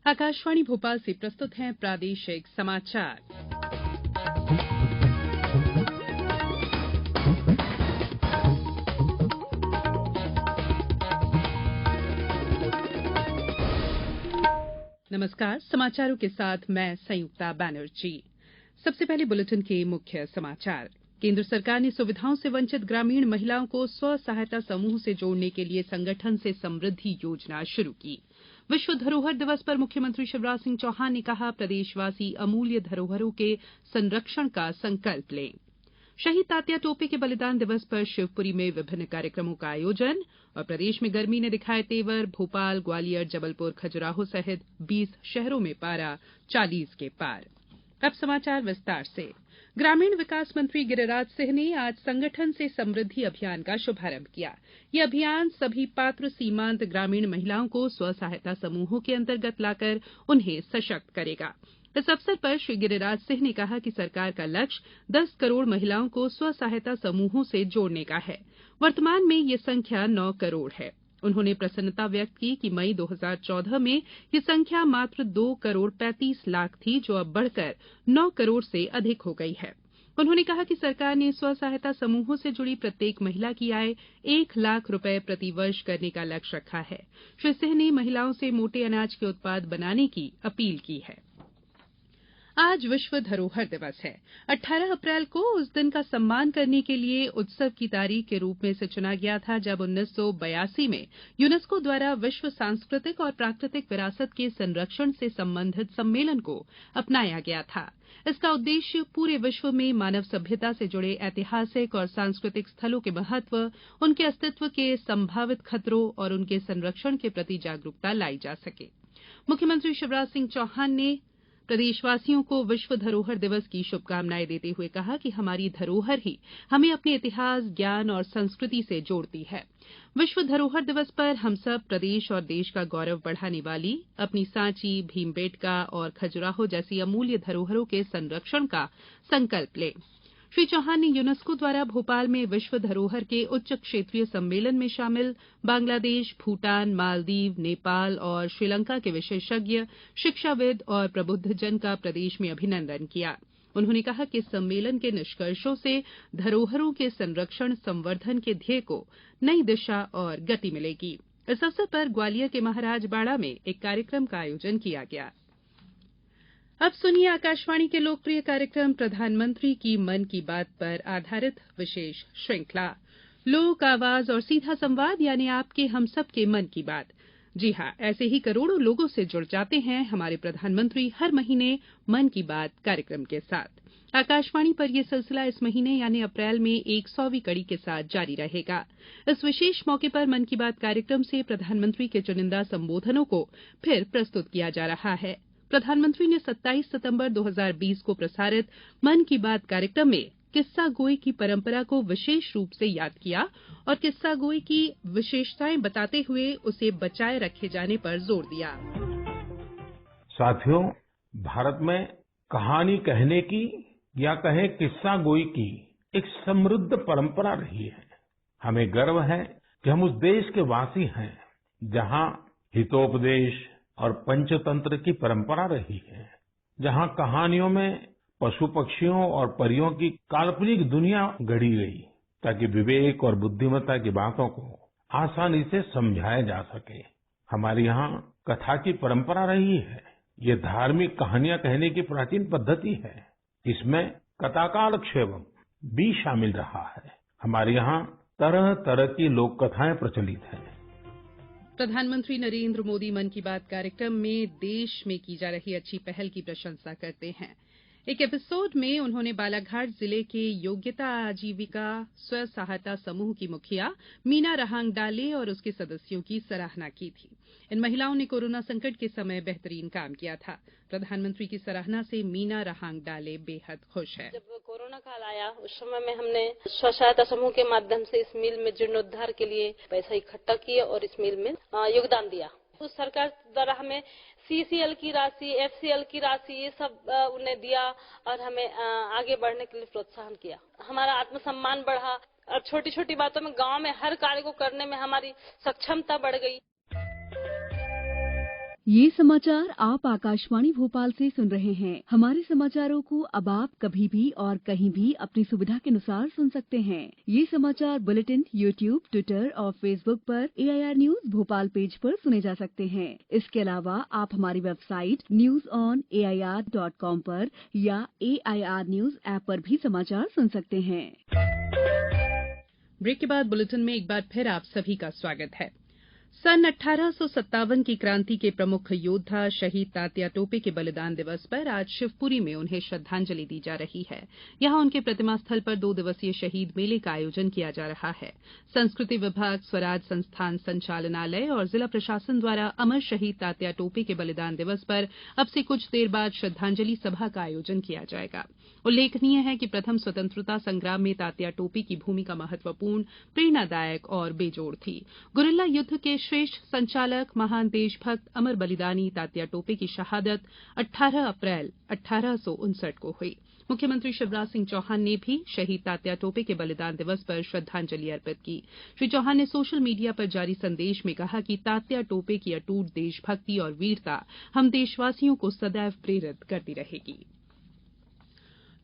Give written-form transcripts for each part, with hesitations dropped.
आकाशवाणी भोपाल से प्रस्तुत हैं प्रादेशिक समाचार। नमस्कार, समाचारों के साथ मैं संयुक्ता बनर्जी। सबसे पहले बुलेटिन के मुख्य समाचार। केंद्र सरकार ने सुविधाओं से वंचित ग्रामीण महिलाओं को स्व सहायता समूह से जोड़ने के लिए संगठन से समृद्धि योजना शुरू की। विश्व धरोहर दिवस पर मुख्यमंत्री शिवराज सिंह चौहान ने कहा, प्रदेशवासी अमूल्य धरोहरों के संरक्षण का संकल्प लें। शहीद तात्या टोपे के बलिदान दिवस पर शिवपुरी में विभिन्न कार्यक्रमों का आयोजन और प्रदेश में गर्मी ने दिखाए तेवर। भोपाल, ग्वालियर, जबलपुर, खजुराहो सहित 20 शहरों में पारा 40 के पार। अब समाचार विस्तार से। ग्रामीण विकास मंत्री गिरिराज सिंह ने आज संगठन से समृद्धि अभियान का शुभारंभ किया। यह अभियान सभी पात्र सीमांत ग्रामीण महिलाओं को स्व सहायता समूहों के अंतर्गत लाकर उन्हें सशक्त करेगा। इस अवसर पर श्री गिरिराज सिंह ने कहा कि सरकार का लक्ष्य 10 करोड़ महिलाओं को स्व सहायता समूहों से जोड़ने का है। वर्तमान में ये संख्या 9 करोड़ है। उन्होंने प्रसन्नता व्यक्त की कि मई 2014 में ये संख्या मात्र 2 करोड़ 35 लाख थी, जो अब बढ़कर 9 करोड़ से अधिक हो गई है। उन्होंने कहा कि सरकार ने स्व सहायता समूहों से जुड़ी प्रत्येक महिला की आय 1 लाख रुपए प्रति वर्ष करने का लक्ष्य रखा है। श्री सिंह ने महिलाओं से मोटे अनाज के उत्पाद बनाने की अपील की है। आज विश्व धरोहर दिवस है। 18 अप्रैल को उस दिन का सम्मान करने के लिए उत्सव की तारीख के रूप में इसे चुना गया था, जब 1982 में यूनेस्को द्वारा विश्व सांस्कृतिक और प्राकृतिक विरासत के संरक्षण से संबंधित सम्मेलन को अपनाया गया था। इसका उद्देश्य पूरे विश्व में मानव सभ्यता से जुड़े ऐतिहासिक और सांस्कृतिक स्थलों के महत्व, उनके अस्तित्व के संभावित खतरों और उनके संरक्षण के प्रति जागरूकता लाई जा सके। मुख्यमंत्री शिवराज सिंह चौहान ने प्रदेशवासियों को विश्व धरोहर दिवस की शुभकामनाएं देते हुए कहा कि हमारी धरोहर ही हमें अपने इतिहास, ज्ञान और संस्कृति से जोड़ती है। विश्व धरोहर दिवस पर हम सब प्रदेश और देश का गौरव बढ़ाने वाली अपनी सांची, भीमबेटका और खजुराहो जैसी अमूल्य धरोहरों के संरक्षण का संकल्प लें। श्री चौहान ने यूनेस्को द्वारा भोपाल में विश्व धरोहर के उच्च क्षेत्रीय सम्मेलन में शामिल बांग्लादेश, भूटान, मालदीव, नेपाल और श्रीलंका के विशेषज्ञ, शिक्षाविद और प्रबुद्धजन का प्रदेश में अभिनंदन किया। उन्होंने कहा कि इस सम्मेलन के निष्कर्षों से धरोहरों के संरक्षण संवर्धन के ध्येय को नई दिशा और गति मिलेगी। इस अवसर पर ग्वालियर के महाराज बाड़ा में एक कार्यक्रम का आयोजन किया गया। अब सुनिए आकाशवाणी के लोकप्रिय कार्यक्रम प्रधानमंत्री की मन की बात पर आधारित विशेष श्रृंखला लोक आवाज और सीधा संवाद, यानी आपके हम सब के मन की बात। जी हाँ, ऐसे ही करोड़ों लोगों से जुड़ जाते हैं हमारे प्रधानमंत्री हर महीने मन की बात कार्यक्रम के साथ। आकाशवाणी पर यह सिलसिला इस महीने यानी अप्रैल में 100वीं कड़ी के साथ जारी रहेगा। इस विशेष मौके पर मन की बात कार्यक्रम से प्रधानमंत्री के चुनिंदा संबोधनों को फिर प्रस्तुत किया जा रहा है। प्रधानमंत्री ने 27 सितंबर 2020 को प्रसारित मन की बात कार्यक्रम में किस्सा गोई की परंपरा को विशेष रूप से याद किया और किस्सा गोई की विशेषताएं बताते हुए उसे बचाए रखे जाने पर जोर दिया। साथियों, भारत में कहानी कहने की या कहें किस्सा गोई की एक समृद्ध परंपरा रही है। हमें गर्व है कि हम उस देश के वासी हैं जहां हितोपदेश और पंचतंत्र की परंपरा रही है, जहां कहानियों में पशु पक्षियों और परियों की काल्पनिक दुनिया गढ़ी गई ताकि विवेक और बुद्धिमत्ता की बातों को आसानी से समझाया जा सके। हमारे यहाँ कथा की परंपरा रही है। ये धार्मिक कहानियां कहने की प्राचीन पद्धति है। इसमें कथाकालक्षेपम भी शामिल रहा है। हमारे यहाँ तरह तरह की लोक कथाएं प्रचलित हैं। प्रधानमंत्री नरेंद्र मोदी मन की बात कार्यक्रम में देश में की जा रही अच्छी पहल की प्रशंसा करते हैं। एक एपिसोड में उन्होंने बालाघाट जिले के योग्यता आजीविका स्व सहायता समूह की मुखिया मीना रहांगडाले और उसके सदस्यों की सराहना की थी। इन महिलाओं ने कोरोना संकट के समय बेहतरीन काम किया था। प्रधानमंत्री की सराहना से मीना रहांगडाले बेहद खुश है। जब कोरोना काल आया उस समय में हमने स्व सहायता समूह के माध्यम से इस मिल में जीर्णोद्धार के लिए पैसा इकट्ठा किया और इस मिल में योगदान दिया। उस सरकार द्वारा हमें CCL की राशि, FCL की राशि ये सब उन्हें दिया और हमें आगे बढ़ने के लिए प्रोत्साहन किया। हमारा आत्मसम्मान बढ़ा और छोटी छोटी बातों में गांव में हर कार्य को करने में हमारी सक्षमता बढ़ गई। ये समाचार आप आकाशवाणी भोपाल से सुन रहे हैं। हमारे समाचारों को अब आप कभी भी और कहीं भी अपनी सुविधा के अनुसार सुन सकते हैं। ये समाचार बुलेटिन यूट्यूब, ट्विटर और फेसबुक पर AIR न्यूज भोपाल पेज पर सुने जा सकते हैं। इसके अलावा आप हमारी वेबसाइट newsonair.com पर या AIR न्यूज ऐप पर भी समाचार सुन सकते हैं। ब्रेक के बाद बुलेटिन में एक बार फिर आप सभी का स्वागत है। सन 1857 की क्रांति के प्रमुख योद्धा शहीद तात्या टोपे के बलिदान दिवस पर आज शिवपुरी में उन्हें श्रद्धांजलि दी जा रही है। यहां उनके प्रतिमा स्थल पर 2 दिवसीय शहीद मेले का आयोजन किया जा रहा है। संस्कृति विभाग, स्वराज संस्थान संचालनालय और जिला प्रशासन द्वारा अमर शहीद तात्या टोपे के बलिदान दिवस पर अब से कुछ देर बाद श्रद्धांजलि सभा का आयोजन किया जाएगा। उल्लेखनीय है कि प्रथम स्वतंत्रता संग्राम में तात्या टोपे की भूमिका महत्वपूर्ण, प्रेरणादायक और बेजोड़ थी। गुरिल्ला युद्ध के श्रेष्ठ संचालक, महान देशभक्त, अमर बलिदानी तात्या टोपे की शहादत 18 अप्रैल 1859 को हुई। मुख्यमंत्री शिवराज सिंह चौहान ने भी शहीद तात्या टोपे के बलिदान दिवस पर श्रद्धांजलि अर्पित की। श्री चौहान ने सोशल मीडिया पर जारी संदेश में कहा कि तात्या टोपे की अटूट देशभक्ति और वीरता हम देशवासियों को सदैव प्रेरित करती रहेगी।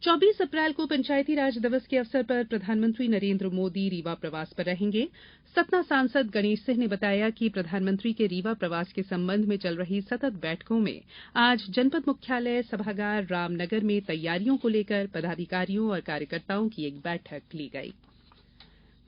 24 अप्रैल को पंचायती राज दिवस के अवसर पर प्रधानमंत्री नरेंद्र मोदी रीवा प्रवास पर रहेंगे। सतना सांसद गणेश सिंह ने बताया कि प्रधानमंत्री के रीवा प्रवास के संबंध में चल रही सतत बैठकों में आज जनपद मुख्यालय सभागार रामनगर में तैयारियों को लेकर पदाधिकारियों और कार्यकर्ताओं की एक बैठक ली गई।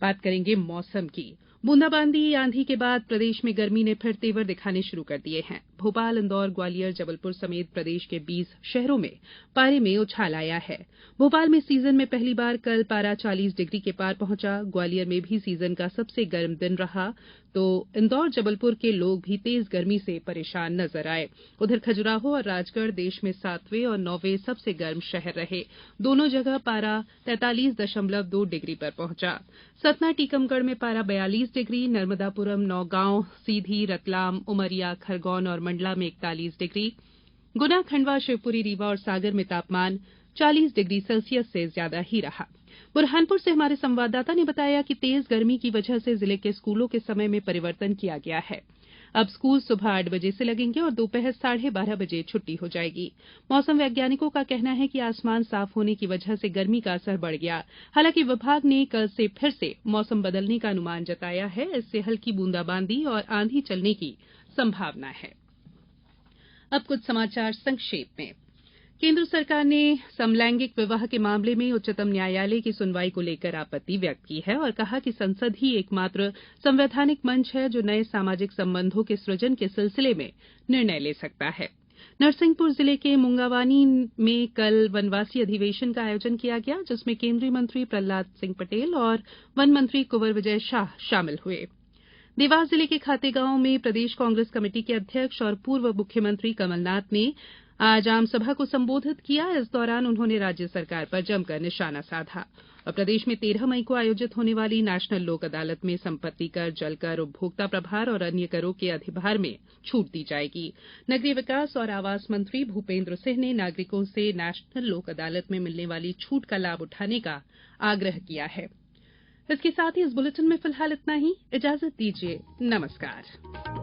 बात करेंगे मौसम की। बूंदाबांदी, आंधी के बाद प्रदेश में गर्मी ने फिर तेवर दिखाने शुरू कर दिए हैं। भोपाल, इंदौर, ग्वालियर, जबलपुर समेत प्रदेश के 20 शहरों में पारे में उछाल आया है। भोपाल में सीजन में पहली बार कल पारा 40 डिग्री के पार पहुंचा। ग्वालियर में भी सीजन का सबसे गर्म दिन रहा तो इंदौर, जबलपुर के लोग भी तेज गर्मी से परेशान नजर आए। उधर खजुराहो और राजगढ़ देश में 7वें और 9वें सबसे गर्म शहर रहे। दोनों जगह पारा 43.2 डिग्री पर पहुंचा। सतना, टीकमगढ़ में पारा 42 डिग्री, नर्मदापुरम, नौगांव, सीधी, रतलाम, उमरिया, खरगौन और मंडला में 41 डिग्री, गुना, खंडवा, शिवपुरी, रीवा और सागर में तापमान 40 डिग्री सेल्सियस से ज्यादा ही रहा। बुरहानपुर से हमारे संवाददाता ने बताया कि तेज गर्मी की वजह से जिले के स्कूलों के समय में परिवर्तन किया गया है। अब स्कूल सुबह 8 बजे से लगेंगे और दोपहर 12:30 बजे छुट्टी हो जाएगी। मौसम वैज्ञानिकों का कहना है कि आसमान साफ होने की वजह से गर्मी का असर बढ़ गया। हालांकि विभाग ने कल से फिर से मौसम बदलने का अनुमान जताया है। इससे हल्की बूंदाबांदी और आंधी चलने की संभावना है। अब कुछ समाचार संक्षेप में। केंद्र सरकार ने समलैंगिक विवाह के मामले में उच्चतम न्यायालय की सुनवाई को लेकर आपत्ति व्यक्त की है और कहा कि संसद ही एकमात्र संवैधानिक मंच है जो नए सामाजिक संबंधों के सृजन के सिलसिले में निर्णय ले सकता है। नरसिंहपुर जिले के मुंगावानी में कल वनवासी अधिवेशन का आयोजन किया गया, जिसमें केंद्रीय मंत्री प्रहलाद सिंह पटेल और वन मंत्री कुंवर विजय शाह शामिल हुए। देवास जिले के खातेगांव में प्रदेश कांग्रेस कमेटी के अध्यक्ष और पूर्व मुख्यमंत्री कमलनाथ ने आज आमसभा को संबोधित किया। इस दौरान उन्होंने राज्य सरकार पर जमकर निशाना साधा और प्रदेश में 13 मई को आयोजित होने वाली नेशनल लोक अदालत में संपत्ति कर, जल कर, उपभोक्ता प्रभार और अन्य करों के अधिभार में छूट दी जाएगी। नगरीय विकास और आवास मंत्री भूपेंद्र सिंह ने नागरिकों से नेशनल लोक अदालत में मिलने वाली छूट का लाभ उठाने का आग्रह किया है। इसके साथ ही इस बुलेटिन में फिलहाल इतना ही। इजाजत दीजिए। नमस्कार।